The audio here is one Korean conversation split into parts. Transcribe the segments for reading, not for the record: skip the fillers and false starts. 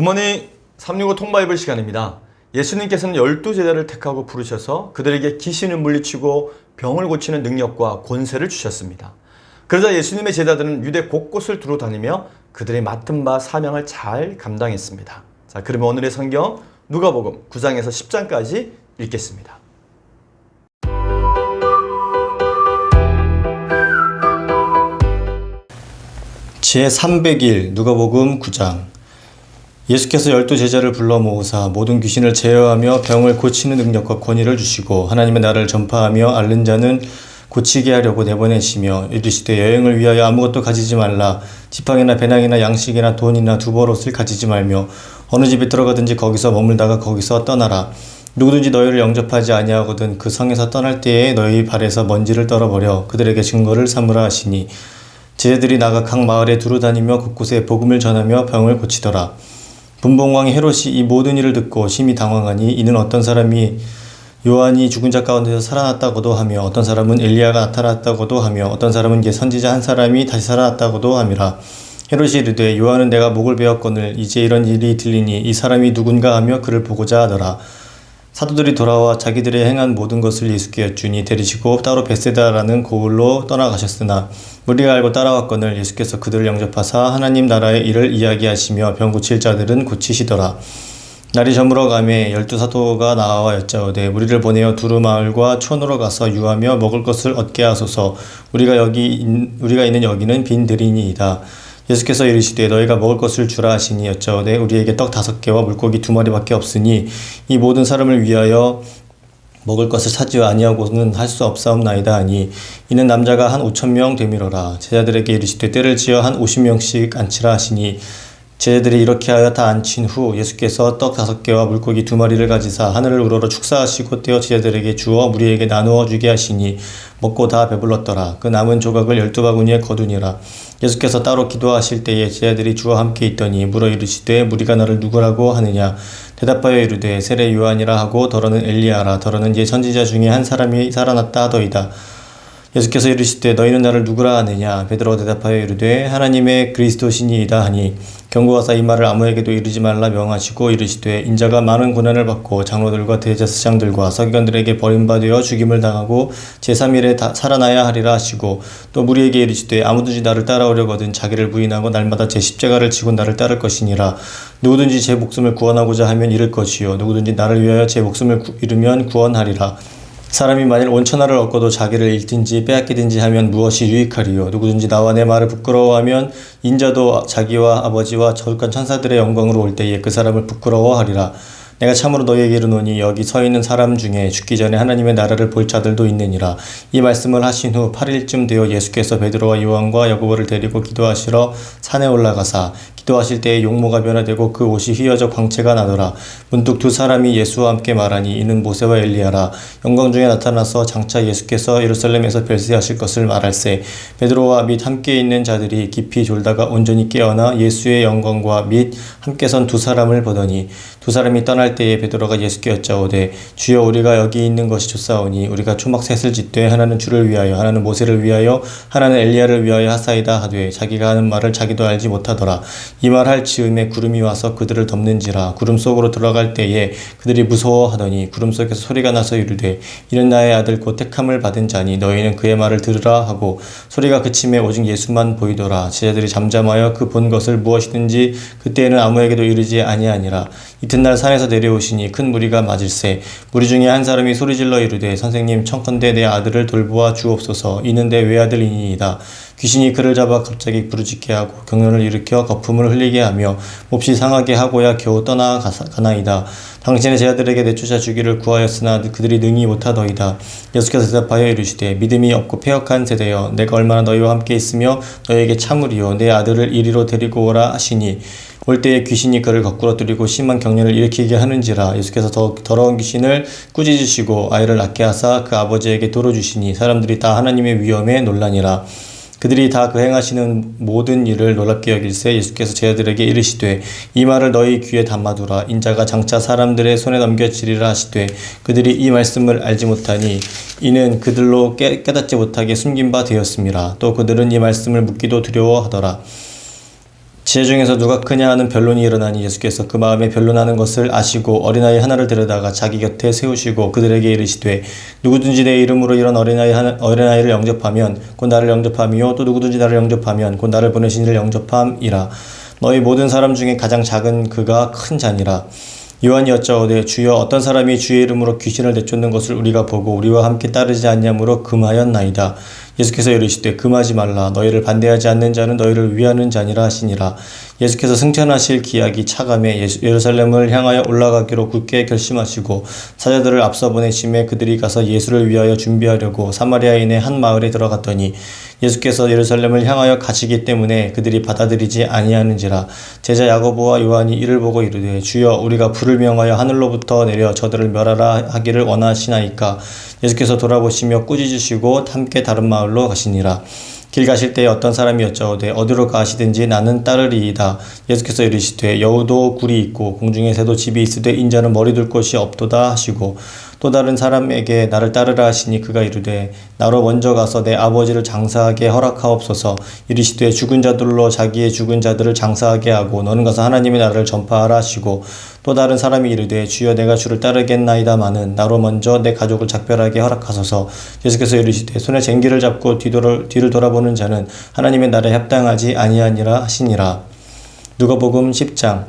굿모닝 365 통바이블 시간입니다. 예수님께서는 12제자를 택하고 부르셔서 그들에게 귀신을 물리치고 병을 고치는 능력과 권세를 주셨습니다. 그러자 예수님의 제자들은 유대 곳곳을 두루 다니며 그들의 맡은 바 사명을 잘 감당했습니다. 자, 그러면 오늘의 성경 누가복음 9장에서 10장까지 읽겠습니다. 제300일 누가복음 9장. 예수께서 12제자를 불러 모으사 모든 귀신을 제어하며 병을 고치는 능력과 권위를 주시고 하나님의 나라를 전파하며 앓는 자는 고치게 하려고 내보내시며 이르시되 여행을 위하여 아무것도 가지지 말라. 지팡이나 배낭이나 양식이나 돈이나 두벌옷을 가지지 말며 어느 집에 들어가든지 거기서 머물다가 거기서 떠나라. 누구든지 너희를 영접하지 아니하거든 그 성에서 떠날 때에 너희 발에서 먼지를 떨어버려 그들에게 증거를 삼으라 하시니, 제자들이 나가 각 마을에 두루 다니며 곳곳에 복음을 전하며 병을 고치더라. 분봉왕 헤롯이 이 모든 일을 듣고 심히 당황하니, 이는 어떤 사람이 요한이 죽은 자 가운데서 살아났다고도 하며 어떤 사람은 엘리야가 나타났다고도 하며 어떤 사람은 이제 선지자 한 사람이 다시 살아났다고도 함이라. 헤롯이 이르되 요한은 내가 목을 베었거늘 이제 이런 일이 들리니 이 사람이 누군가 하며 그를 보고자 하더라. 사도들이 돌아와 자기들의 행한 모든 것을 예수께 여쭈니 데리시고 따로 벳세다라는 고을로 떠나가셨으나 무리가 알고 따라왔거늘 예수께서 그들을 영접하사 하나님 나라의 일을 이야기하시며 병 고칠 자들은 고치시더라. 날이 저물어 가매 12사도가 나와 여짜오되 우리를 보내어 두루 마을과 촌으로 가서 유하며 먹을 것을 얻게 하소서. 우리가 있는 여기는 빈 들이니이다. 예수께서 이르시되 너희가 먹을 것을 주라 하시니 여짜오되 우리에게 떡 5개와 물고기 2마리밖에 없으니 이 모든 사람을 위하여 먹을 것을 사지 아니하고는 할 수 없사옵나이다 하니, 이는 남자가 한 5,000명 되밀어라. 제자들에게 이르시되 때를 지어 한 50명씩 앉히라 하시니, 제자들이 이렇게 하여 다 앉힌 후 예수께서 떡 5개와 물고기 2마리를 가지사 하늘을 우러러 축사하시고 떼어 제자들에게 주어 무리에게 나누어 주게 하시니 먹고 다 배불렀더라. 그 남은 조각을 12바구니에 거두니라. 예수께서 따로 기도하실 때에 제자들이 주와 함께 있더니 물어 이르시되 무리가 너를 누구라고 하느냐. 대답하여 이르되 세례 요한이라 하고 더러는 엘리야라. 더러는 예 선지자 중에 한 사람이 살아났다 하더이다. 예수께서 이르시되 너희는 나를 누구라 하느냐. 베드로가 대답하여 이르되 하나님의 그리스도시니이다 하니, 경고하사 이 말을 아무에게도 이르지 말라 명하시고 이르시되 인자가 많은 고난을 받고 장로들과 대제사장들과 서기관들에게 버림받아 죽임을 당하고 제3일에 살아나야 하리라 하시고, 또 무리에게 이르시되 아무든지 나를 따라오려거든 자기를 부인하고 날마다 제 십자가를 지고 나를 따를 것이니라. 누구든지 제 목숨을 구원하고자 하면 잃을 것이요 누구든지 나를 위하여 제 목숨을 잃으면 구원하리라. 사람이 만일 온 천하를 얻고도 자기를 잃든지 빼앗기든지 하면 무엇이 유익하리요. 누구든지 나와 내 말을 부끄러워하면 인자도 자기와 아버지와 거룩한 천사들의 영광으로 올 때에 그 사람을 부끄러워하리라. 내가 참으로 너희에게 이르노니 여기 서 있는 사람 중에 죽기 전에 하나님의 나라를 볼 자들도 있느니라. 이 말씀을 하신 후 8일쯤 되어 예수께서 베드로와 요한과 야고보를 데리고 기도하시러 산에 올라가사 기도하실 때에 용모가 변화되고 그 옷이 휘어져 광채가 나더라. 문득 두 사람이 예수와 함께 말하니 이는 모세와 엘리야라. 영광 중에 나타나서 장차 예수께서 예루살렘에서 별세하실 것을 말할세. 베드로와 및 함께 있는 자들이 깊이 졸다가 온전히 깨어나 예수의 영광과 및 함께 선 두 사람을 보더니, 두 사람이 떠날 때에 베드로가 예수께 여짜오되 주여 우리가 여기 있는 것이 좋사오니 우리가 초막 셋을 짓되 하나는 주를 위하여 하나는 모세를 위하여 하나는 엘리야를 위하여 하사이다 하되 자기가 하는 말을 자기도 알지 못하더라. 이 말 할 즈음에 구름이 와서 그들을 덮는지라. 구름 속으로 들어갈 때에 그들이 무서워하더니 구름 속에서 소리가 나서 이르되 이는 나의 아들 곧 택함을 받은 자니 너희는 그의 말을 들으라 하고, 소리가 그침에 오직 예수만 보이더라. 제자들이 잠잠하여 그 본 것을 무엇이든지 그때에는 아무에게도 이르지 아니하니라. 이튿날 산에서 내려오시니 큰 무리가 맞을세. 무리 중에 한 사람이 소리질러 이르되 선생님 청컨대 내 아들을 돌보아 주옵소서. 이는 내 외아들이니이다. 귀신이 그를 잡아 갑자기 부르짖게 하고 경련을 일으켜 거품을 흘리게 하며 몹시 상하게 하고야 겨우 떠나가나이다. 당신의 제자들에게 내쫓아 주기를 구하였으나 그들이 능히 못하더이다. 예수께서 대답하여 이르시되 믿음이 없고 패역한 세대여, 내가 얼마나 너희와 함께 있으며 너희에게 참으리요. 내 아들을 이리로 데리고 오라 하시니, 올 때에 귀신이 그를 거꾸로 들이고 심한 경련을 일으키게 하는지라. 예수께서 더러운 귀신을 꾸짖으시고 아이를 낳게 하사 그 아버지에게 돌어주시니 사람들이 다 하나님의 위엄에 놀라니라. 그들이 다 그 행하시는 모든 일을 놀랍게 여길세. 예수께서 제자들에게 이르시되 이 말을 너희 귀에 담아두라. 인자가 장차 사람들의 손에 넘겨지리라 하시되 그들이 이 말씀을 알지 못하니 이는 그들로 깨닫지 못하게 숨긴 바 되었음이라. 또 그들은 이 말씀을 묻기도 두려워하더라. 지혜 중에서 누가 크냐 하는 변론이 일어나니 예수께서 그 마음에 변론하는 것을 아시고 어린아이 하나를 데려다가 자기 곁에 세우시고 그들에게 이르시되 누구든지 내 이름으로 이런 어린아이를 영접하면 곧 나를 영접함이요 또 누구든지 나를 영접하면 곧 나를 보내신 이를 영접함이라. 너희 모든 사람 중에 가장 작은 그가 큰 자니라. 요한이 여짜오되 주여 어떤 사람이 주의 이름으로 귀신을 내쫓는 것을 우리가 보고 우리와 함께 따르지 않냐므로 금하였나이다. 예수께서 이르시되 금하지 말라. 너희를 반대하지 않는 자는 너희를 위하는 자니라 하시니라. 예수께서 승천하실 기약이 차감해 예루살렘을 향하여 올라가기로 굳게 결심하시고 사자들을 앞서 보내심에 그들이 가서 예수를 위하여 준비하려고 사마리아인의 한 마을에 들어갔더니 예수께서 예루살렘을 향하여 가시기 때문에 그들이 받아들이지 아니하는지라. 제자 야고보와 요한이 이를 보고 이르되 주여 우리가 불을 명하여 하늘로부터 내려 저들을 멸하라 하기를 원하시나이까. 예수께서 돌아보시며 꾸짖으시고 함께 다른 마을로 가시니라. 길 가실 때에 어떤 사람이 여짜오되 어디로 가시든지 나는 따르리이다. 예수께서 이르시되 여우도 굴이 있고 공중에 새도 집이 있으되 인자는 머리 둘 곳이 없도다 하시고 또 다른 사람에게 나를 따르라 하시니 그가 이르되 나로 먼저 가서 내 아버지를 장사하게 허락하옵소서. 이르시되 죽은 자들로 자기의 죽은 자들을 장사하게 하고 너는 가서 하나님의 나라를 전파하라 하시고 또 다른 사람이 이르되 주여 내가 주를 따르겠나이다마는 나로 먼저 내 가족을 작별하게 허락하소서. 예수께서 이르시되 손에 쟁기를 잡고 뒤를 돌아보는 자는 하나님의 나라에 합당하지 아니하니라 하시니라. 누가복음 10장.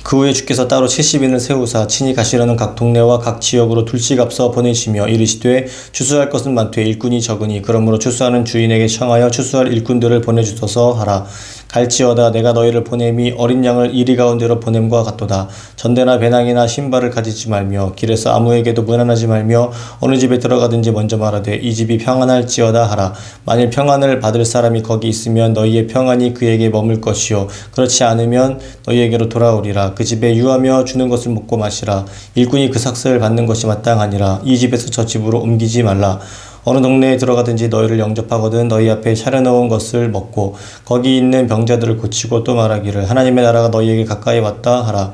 그 후에 주께서 따로 70인을 세우사 친히 가시려는 각 동네와 각 지역으로 둘씩 앞서 보내시며 이르시되 추수할 것은 많되 일꾼이 적으니 그러므로 추수하는 주인에게 청하여 추수할 일꾼들을 보내주소서 하라. 갈지어다 내가 너희를 보냄이 어린 양을 이리 가운데로 보냄과 같도다. 전대나 배낭이나 신발을 가지지 말며 길에서 아무에게도 문안하지 말며 어느 집에 들어가든지 먼저 말하되 이 집이 평안할지어다 하라. 만일 평안을 받을 사람이 거기 있으면 너희의 평안이 그에게 머물 것이요 그렇지 않으면 너희에게로 돌아오리라. 그 집에 유하며 주는 것을 먹고 마시라. 일꾼이 그 삭슬을 받는 것이 마땅하니라. 이 집에서 저 집으로 옮기지 말라. 어느 동네에 들어가든지 너희를 영접하거든 너희 앞에 차려놓은 것을 먹고 거기 있는 병자들을 고치고 또 말하기를 하나님의 나라가 너희에게 가까이 왔다 하라.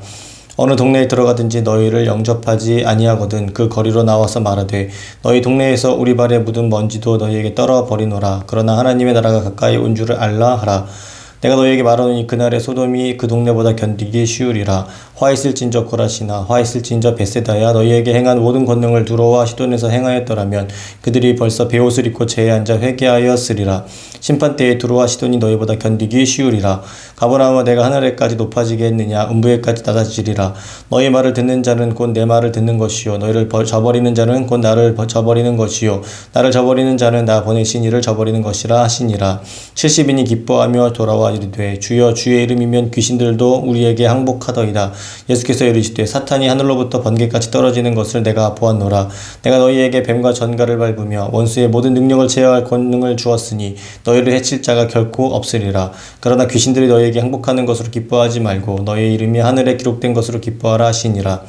어느 동네에 들어가든지 너희를 영접하지 아니하거든 그 거리로 나와서 말하되 너희 동네에서 우리 발에 묻은 먼지도 너희에게 떨어 버리노라. 그러나 하나님의 나라가 가까이 온 줄을 알라 하라. 내가 너희에게 말하노니 그날의 소돔이 그 동네보다 견디기 쉬우리라. 화 있을진저 고라시나 화 있을진저 벳세다야 너희에게 행한 모든 권능을 두로와 시돈에서 행하였더라면 그들이 벌써 베옷을 입고 제에 앉아 회개하였으리라. 심판때에 두로와 시돈이 너희보다 견디기 쉬우리라. 가버나움아 내가 하늘에까지 높아지게 했느냐 음부에까지 낮아지리라. 너희 말을 듣는 자는 곧 내 말을 듣는 것이요 너희를 저버리는 자는 곧 나를 저버리는 것이요 나를 저버리는 자는 나 보내신 이를 저버리는 것이라 하시니라. 70인이 기뻐하며 돌아와 이르되 주여 주의 이름이면 귀신들도 우리에게 항복하더이다. 예수께서 이르시되 사탄이 하늘로부터 번개같이 떨어지는 것을 내가 보았노라. 내가 너희에게 뱀과 전갈을 밟으며 원수의 모든 능력을 제어할 권능을 주었으니 너희를 해칠 자가 결코 없으리라. 그러나 귀신들이 너희에게 항복하는 것으로 기뻐하지 말고 너희의 이름이 하늘에 기록된 것으로 기뻐하라 하시니라.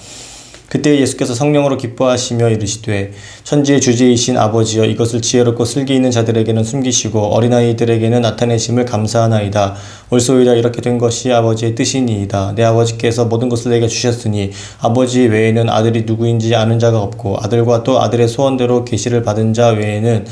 그때 예수께서 성령으로 기뻐하시며 이르시되 천지의 주제이신 아버지여 이것을 지혜롭고 슬기 있는 자들에게는 숨기시고 어린아이들에게는 나타내심을 감사하나이다. 옳소이다 이렇게 된 것이 아버지의 뜻이니이다. 내 아버지께서 모든 것을 내게 주셨으니 아버지 외에는 아들이 누구인지 아는 자가 없고 아들과 또 아들의 소원대로 계시를 받은 자 외에는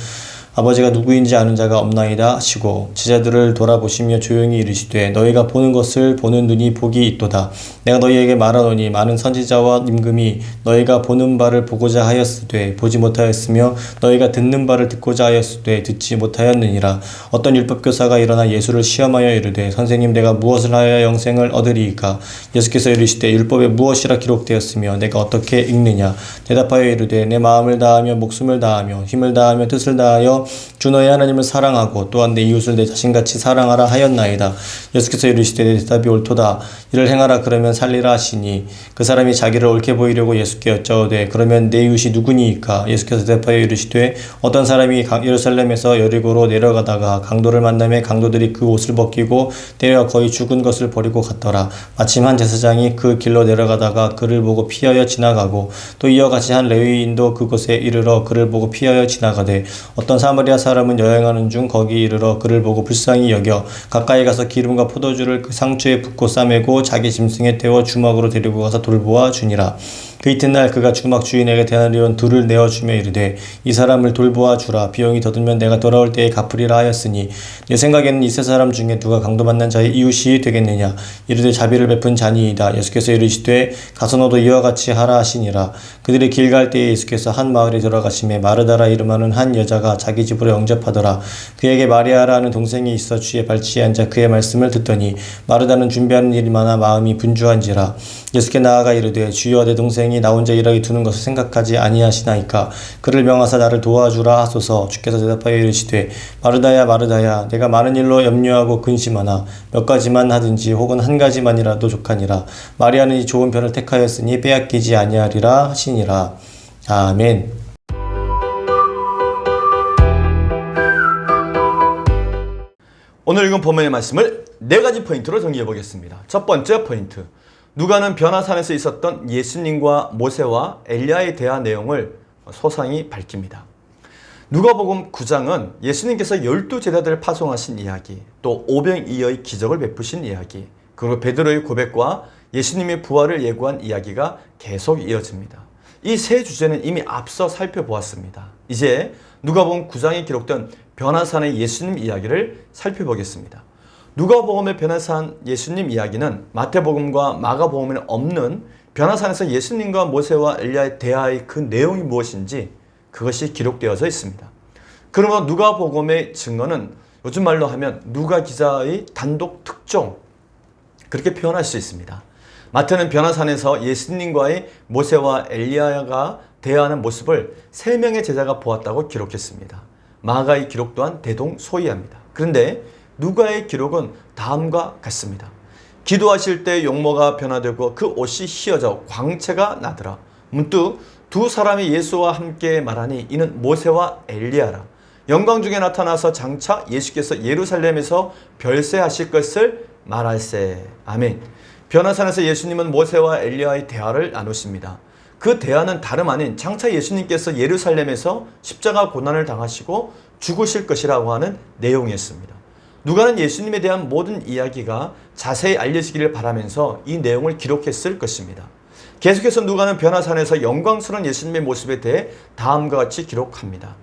아버지가 누구인지 아는 자가 없나이다 하시고 제자들을 돌아보시며 조용히 이르시되 너희가 보는 것을 보는 눈이 복이 있도다. 내가 너희에게 말하노니 많은 선지자와 임금이 너희가 보는 바를 보고자 하였으되 보지 못하였으며 너희가 듣는 바를 듣고자 하였으되 듣지 못하였느니라. 어떤 율법교사가 일어나 예수를 시험하여 이르되 선생님 내가 무엇을 하여야 영생을 얻으리이까. 예수께서 이르시되 율법에 무엇이라 기록되었으며 내가 어떻게 읽느냐. 대답하여 이르되 내 마음을 다하며 목숨을 다하며 힘을 다하며 뜻을 다하여 주 너의 하나님을 사랑하고 또한 내 이웃을 내 자신같이 사랑하라 하였나이다. 예수께서 이르시되 내 대답이 옳도다. 이를 행하라 그러면 살리라 하시니 그 사람이 자기를 옳게 보이려고 예수께 여짜오되 그러면 내 이웃이 누구니이까. 예수께서 대답하여 이르시되 어떤 사람이 예루살렘에서 여리고로 내려가다가 강도를 만나매 강도들이 그 옷을 벗기고 때려 거의 죽은 것을 버리고 갔더라. 마침 한 제사장이 그 길로 내려가다가 그를 보고 피하여 지나가고 또 이와 같이 한 레위인도 그곳에 이르러 그를 보고 피하여 지나가되 어떤 사마리아 사람은 여행하는 중 거기 이르러 그를 보고 불쌍히 여겨 가까이 가서 기름과 포도주를 그 상추에 붓고 싸매고 자기 짐승에 태워 주막으로 데리고 가서 돌보아 주니라. 그 이튿날 그가 주막 주인에게 데나리온 둘을 내어주며 이르되 이 사람을 돌보아 주라. 비용이 더 들면 내가 돌아올 때에 갚으리라 하였으니 내 생각에는 이 세 사람 중에 누가 강도 만난 자의 이웃이 되겠느냐. 이르되 자비를 베푼 자니이다. 예수께서 이르시되 가서 너도 이와 같이 하라 하시니라. 그들이 길 갈 때에 예수께서 한 마을에 들어가심에 마르다라 이름하는 한 여자가 자기 집으로 영접하더라. 그에게 마리아라 하는 동생이 있어 주의 발치에 앉아 그의 말씀을 듣더니 마르다는 준비하는 일이 많아 마음이 분주한지라. 예수께 나아가 이르되 주여 내 동생이 나 혼자 일하게 두는 것을 생각하지 아니하시나이까. 그를 명하사 나를 도와주라 하소서. 주께서 대답하여 이르시되 마르다야 마르다야 내가 많은 일로 염려하고 근심하나 몇 가지만 하든지 혹은 한 가지만이라도 족하니라. 마리아는 이 좋은 편을 택하였으니 빼앗기지 아니하리라 하시니라. 아멘. 오늘 읽은 본문의 말씀을 네 가지 포인트로 정리해 보겠습니다. 첫 번째 포인트, 누가는 변화산에서 있었던 예수님과 모세와 엘리야에 대한 내용을 소상히 밝힙니다. 누가복음 9장은 예수님께서 12제자들을 파송하신 이야기, 또 오병이어의 기적을 베푸신 이야기, 그리고 베드로의 고백과 예수님의 부활을 예고한 이야기가 계속 이어집니다. 이 세 주제는 이미 앞서 살펴보았습니다. 이제 누가복음 9장에 기록된 변화산의 예수님 이야기를 살펴보겠습니다. 누가복음의 변화산 예수님 이야기는 마태복음과 마가복음에는 없는 변화산에서 예수님과 모세와 엘리야의 대화의 그 내용이 무엇인지 그것이 기록되어져 있습니다. 그러므로 누가복음의 증거는 요즘 말로 하면 누가 기자의 단독 특종, 그렇게 표현할 수 있습니다. 마태는 변화산에서 예수님과의 모세와 엘리야가 대화하는 모습을 3명의 제자가 보았다고 기록했습니다. 마가의 기록 또한 대동소이합니다. 그런데 누가의 기록은 다음과 같습니다. 기도하실 때 용모가 변화되고 그 옷이 휘어져 광채가 나더라. 문득 두 사람이 예수와 함께 말하니 이는 모세와 엘리야라. 영광 중에 나타나서 장차 예수께서 예루살렘에서 별세하실 것을 말할세. 아멘. 변화산에서 예수님은 모세와 엘리야의 대화를 나누십니다. 그 대화는 다름 아닌 장차 예수님께서 예루살렘에서 십자가 고난을 당하시고 죽으실 것이라고 하는 내용이었습니다. 누가는 예수님에 대한 모든 이야기가 자세히 알려지기를 바라면서 이 내용을 기록했을 것입니다. 계속해서 누가는 변화산에서 영광스러운 예수님의 모습에 대해 다음과 같이 기록합니다.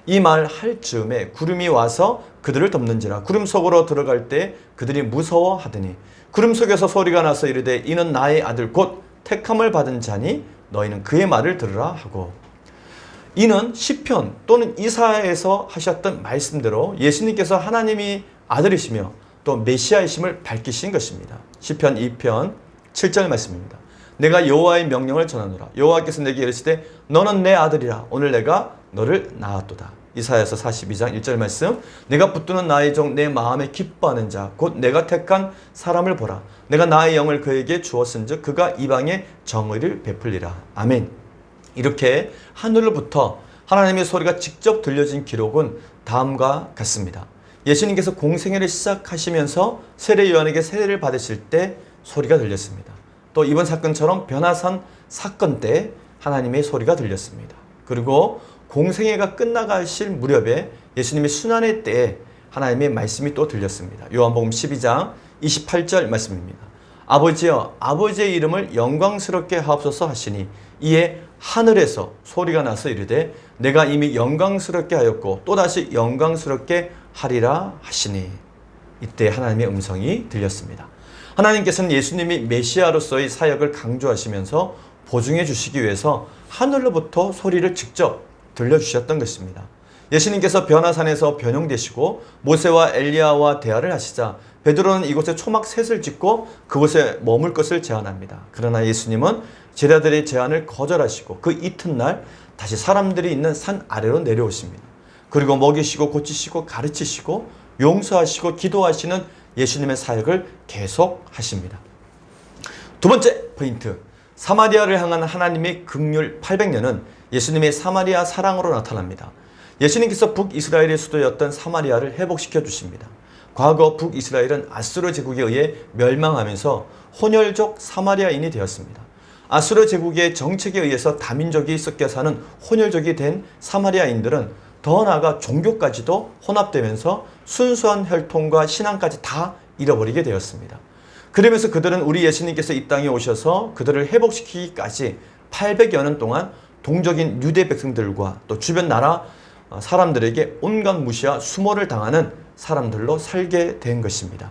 이 말 할 즈음에 구름이 와서 그들을 덮는지라. 구름 속으로 들어갈 때 그들이 무서워하더니 구름 속에서 소리가 나서 이르되 이는 나의 아들 곧 택함을 받은 자니 너희는 그의 말을 들으라 하고, 이는 시편 또는 이사야에서 하셨던 말씀대로 예수님께서 하나님이 아들이시며 또 메시아이심을 밝히신 것입니다. 시편 2편 7절 말씀입니다. 내가 여호와의 명령을 전하노라. 여호와께서 내게 이르시되 너는 내 아들이라. 오늘 내가 너를 낳았도다. 이사야서 42장 1절 말씀. 내가 붙드는 나의 종 내 마음에 기뻐하는 자 곧 내가 택한 사람을 보라. 내가 나의 영을 그에게 주었은즉 그가 이방에 정의를 베풀리라. 아멘. 이렇게 하늘로부터 하나님의 소리가 직접 들려진 기록은 다음과 같습니다. 예수님께서 공생애를 시작하시면서 세례 요한에게 세례를 받으실 때 소리가 들렸습니다. 또 이번 사건처럼 변화산 사건 때 하나님의 소리가 들렸습니다. 그리고 공생애가 끝나가실 무렵에 예수님의 순환의 때에 하나님의 말씀이 또 들렸습니다. 요한복음 12장 28절 말씀입니다. 아버지여 아버지의 이름을 영광스럽게 하옵소서 하시니 이에 하늘에서 소리가 나서 이르되 내가 이미 영광스럽게 하였고 또다시 영광스럽게 하리라 하시니. 이때 하나님의 음성이 들렸습니다. 하나님께서는 예수님이 메시아로서의 사역을 강조하시면서 보증해 주시기 위해서 하늘로부터 소리를 직접 들려주셨던 것입니다. 예수님께서 변화산에서 변형되시고 모세와 엘리야와 대화를 하시자 베드로는 이곳에 초막 셋을 짓고 그곳에 머물 것을 제안합니다. 그러나 예수님은 제자들의 제안을 거절하시고 그 이튿날 다시 사람들이 있는 산 아래로 내려오십니다. 그리고 먹이시고 고치시고 가르치시고 용서하시고 기도하시는 예수님의 사역을 계속하십니다. 두 번째 포인트, 사마리아를 향한 하나님의 긍휼 800년은 예수님의 사마리아 사랑으로 나타납니다. 예수님께서 북이스라엘의 수도였던 사마리아를 회복시켜 주십니다. 과거 북이스라엘은 아수르 제국에 의해 멸망하면서 혼혈족 사마리아인이 되었습니다. 아수르 제국의 정책에 의해서 다민족이 섞여 사는 혼혈족이 된 사마리아인들은 더 나아가 종교까지도 혼합되면서 순수한 혈통과 신앙까지 다 잃어버리게 되었습니다. 그러면서 그들은 우리 예수님께서 이 땅에 오셔서 그들을 회복시키기까지 800여 년 동안 동족인 유대 백성들과 또 주변 나라 사람들에게 온갖 무시와 수모를 당하는 사람들로 살게 된 것입니다.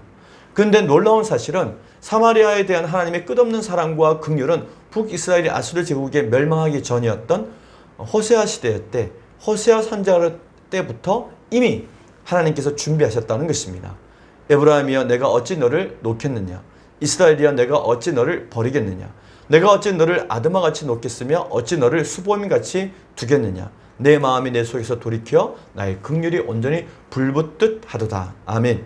그런데 놀라운 사실은 사마리아에 대한 하나님의 끝없는 사랑과 긍휼은 북이스라엘이 아수르 제국에 멸망하기 전이었던 호세아 시대 호세아 선지자 때부터 이미 하나님께서 준비하셨다는 것입니다. 에브라임이여 내가 어찌 너를 놓겠느냐, 이스라엘이여 내가 어찌 너를 버리겠느냐, 내가 어찌 너를 아드마같이 놓겠으며 어찌 너를 수보임같이 두겠느냐, 내 마음이 내 속에서 돌이켜 나의 긍휼이 온전히 불붙듯 하도다. 아멘.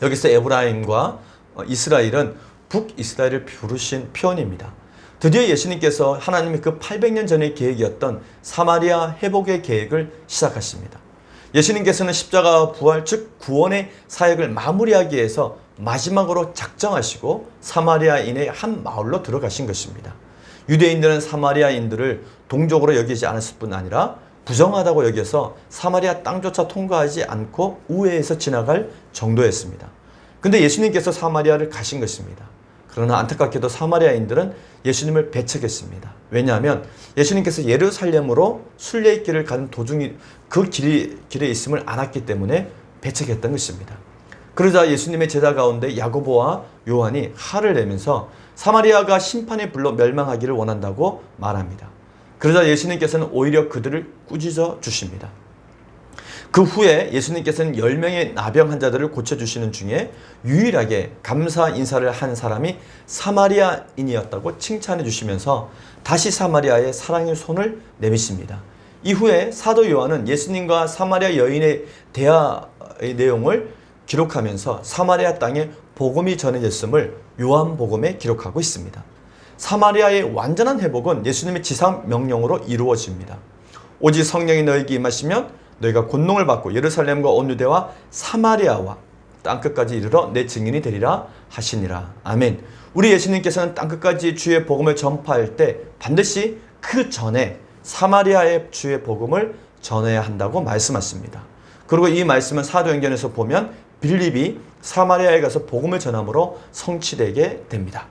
여기서 에브라임과 이스라엘은 북이스라엘을 부르신 표현입니다. 드디어 예수님께서 하나님의 그 800년 전의 계획이었던 사마리아 회복의 계획을 시작하십니다. 예수님께서는 십자가 부활 즉 구원의 사역을 마무리하기 위해서 마지막으로 작정하시고 사마리아인의 한 마을로 들어가신 것입니다. 유대인들은 사마리아인들을 동족으로 여기지 않았을 뿐 아니라 부정하다고 여겨서 사마리아 땅조차 통과하지 않고 우회해서 지나갈 정도였습니다. 근데 예수님께서 사마리아를 가신 것입니다. 그러나 안타깝게도 사마리아인들은 예수님을 배척했습니다. 왜냐하면 예수님께서 예루살렘으로 순례길을 가는 도중이 그 길에 있음을 알았기 때문에 배척했던 것입니다. 그러자 예수님의 제자 가운데 야고보와 요한이 화를 내면서 사마리아가 심판의 불로 멸망하기를 원한다고 말합니다. 그러자 예수님께서는 오히려 그들을 꾸짖어 주십니다. 그 후에 예수님께서는 10명의 나병 환자들을 고쳐주시는 중에 유일하게 감사 인사를 한 사람이 사마리아인이었다고 칭찬해 주시면서 다시 사마리아의 사랑의 손을 내미십니다. 이후에 사도 요한은 예수님과 사마리아 여인의 대화의 내용을 기록하면서 사마리아 땅에 복음이 전해졌음을 요한복음에 기록하고 있습니다. 사마리아의 완전한 회복은 예수님의 지상 명령으로 이루어집니다. 오직 성령이 너에게 임하시면 너희가 권능을 받고 예루살렘과 온 유대와 사마리아와 땅끝까지 이르러 내 증인이 되리라 하시니라. 아멘. 우리 예수님께서는 땅끝까지 주의 복음을 전파할 때 반드시 그 전에 사마리아의 주의 복음을 전해야 한다고 말씀하십니다. 그리고 이 말씀은 사도행전에서 보면 빌립이 사마리아에 가서 복음을 전함으로 성취되게 됩니다.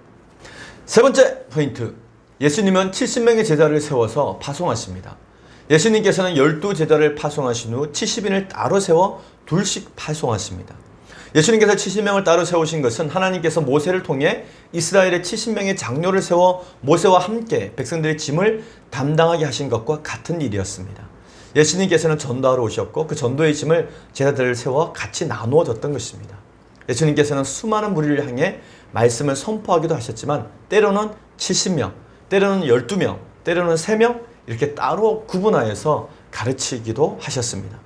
세 번째 포인트, 예수님은 70명의 제자를 세워서 파송하십니다. 예수님께서는 12제자를 파송하신 후 70인을 따로 세워 둘씩 파송하십니다. 예수님께서 70명을 따로 세우신 것은 하나님께서 모세를 통해 이스라엘의 70명의 장로를 세워 모세와 함께 백성들의 짐을 담당하게 하신 것과 같은 일이었습니다. 예수님께서는 전도하러 오셨고 그 전도의 짐을 제자들을 세워 같이 나누어 줬던 것입니다. 예수님께서는 수많은 무리를 향해 말씀을 선포하기도 하셨지만 때로는 70명, 때로는 12명, 때로는 3명 이렇게 따로 구분하여서 가르치기도 하셨습니다.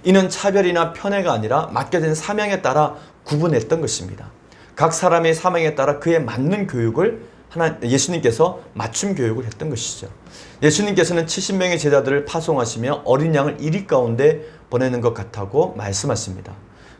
이는 차별이나 편애가 아니라 맡겨진 사명에 따라 구분했던 것입니다. 각 사람의 사명에 따라 그에 맞는 교육을 예수님께서 맞춤 교육을 했던 것이죠. 예수님께서는 70명의 제자들을 파송하시며 어린 양을 이리 가운데 보내는 것 같다고 말씀하십니다.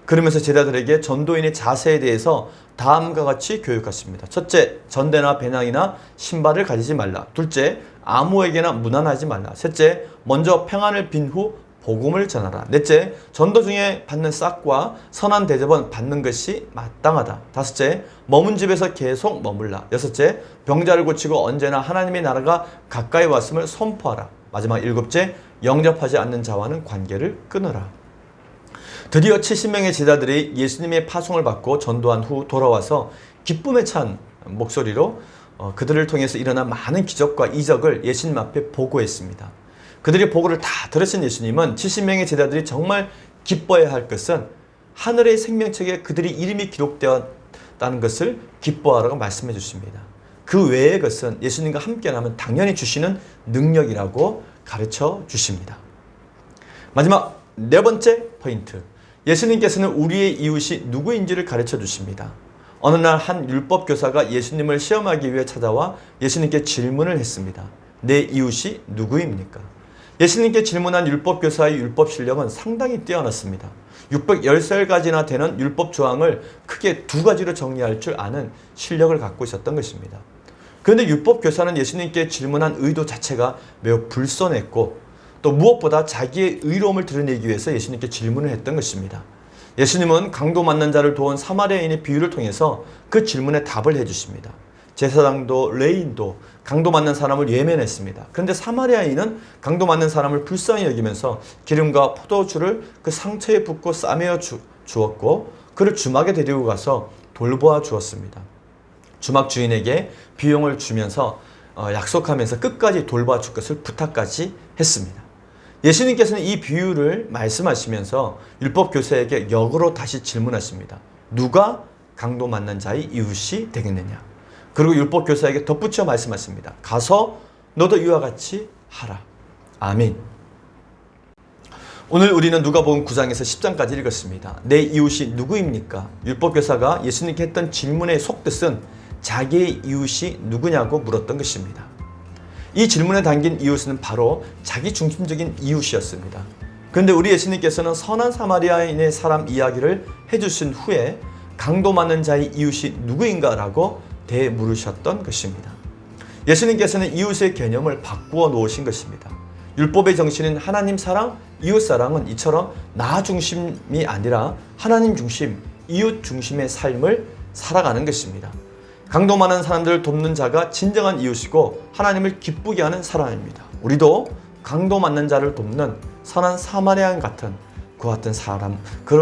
그러면서 제자들에게 전도인의 자세에 대해서 다음과 같이 교육하십니다. 첫째, 전대나 배낭이나 신발을 가지지 말라. 둘째, 아무에게나 무난하지 말라. 셋째, 먼저 평안을 빈 후 복음을 전하라. 넷째, 전도 중에 받는 싹과 선한 대접은 받는 것이 마땅하다. 다섯째, 머문 집에서 계속 머물라. 여섯째, 병자를 고치고 언제나 하나님의 나라가 가까이 왔음을 선포하라. 마지막 일곱째, 영접하지 않는 자와는 관계를 끊으라. 드디어 70명의 제자들이 예수님의 파송을 받고 전도한 후 돌아와서 기쁨에 찬 목소리로 그들을 통해서 일어난 많은 기적과 이적을 예수님 앞에 보고했습니다. 그들이 보고를 다 들으신 예수님은 70명의 제자들이 정말 기뻐해야 할 것은 하늘의 생명책에 그들이 이름이 기록되었다는 것을 기뻐하라고 말씀해 주십니다. 그 외의 것은 예수님과 함께라면 당연히 주시는 능력이라고 가르쳐 주십니다. 마지막 네 번째 포인트, 예수님께서는 우리의 이웃이 누구인지를 가르쳐 주십니다. 어느 날 한 율법교사가 예수님을 시험하기 위해 찾아와 예수님께 질문을 했습니다. 내 이웃이 누구입니까? 예수님께 질문한 율법교사의 율법 실력은 상당히 뛰어났습니다. 610살까지나 되는 율법 조항을 크게 두 가지로 정리할 줄 아는 실력을 갖고 있었던 것입니다. 그런데 율법교사는 예수님께 질문한 의도 자체가 매우 불손했고 또 무엇보다 자기의 의로움을 드러내기 위해서 예수님께 질문을 했던 것입니다. 예수님은 강도 만난 자를 도운 사마리아인의 비유를 통해서 그 질문에 답을 해주십니다. 제사장도 레인도 강도 맞는 사람을 외면했습니다. 그런데 사마리아인은 강도 맞는 사람을 불쌍히 여기면서 기름과 포도주를 그 상처에 붓고 싸매어 주었고 그를 주막에 데리고 가서 돌보아 주었습니다. 주막 주인에게 비용을 주면서 약속하면서 끝까지 돌봐 줄 것을 부탁까지 했습니다. 예수님께서는 이 비유를 말씀하시면서 율법 교사에게 역으로 다시 질문하십니다. 누가 강도 맞는 자의 이웃이 되겠느냐? 그리고 율법 교사에게 덧붙여 말씀하십니다. 가서 너도 이와 같이 하라. 아멘. 오늘 우리는 누가복음 9장에서 10장까지 읽었습니다. 내 이웃이 누구입니까? 율법 교사가 예수님께 했던 질문의 속뜻은 자기의 이웃이 누구냐고 물었던 것입니다. 이 질문에 담긴 이웃은 바로 자기 중심적인 이웃이었습니다. 그런데 우리 예수님께서는 선한 사마리아인의 사람 이야기를 해주신 후에 강도 맞는 자의 이웃이 누구인가라고 되물으셨던 것입니다. 예수님께서는 이웃의 개념을 바꾸어 놓으신 것입니다. 율법의 정신인 하나님 사랑, 이웃 사랑은 이처럼 나 중심이 아니라 하나님 중심, 이웃 중심의 삶을 살아가는 것입니다. 강도 많은 사람들을 돕는 자가 진정한 이웃이고 하나님을 기쁘게 하는 사람입니다. 우리도 강도 맞는 자를 돕는 선한 사마리아인 같은 그와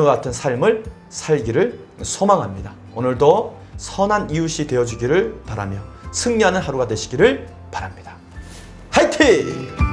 같은 삶을 살기를 소망합니다. 오늘도 선한 이웃이 되어주기를 바라며 승리하는 하루가 되시기를 바랍니다. 화이팅!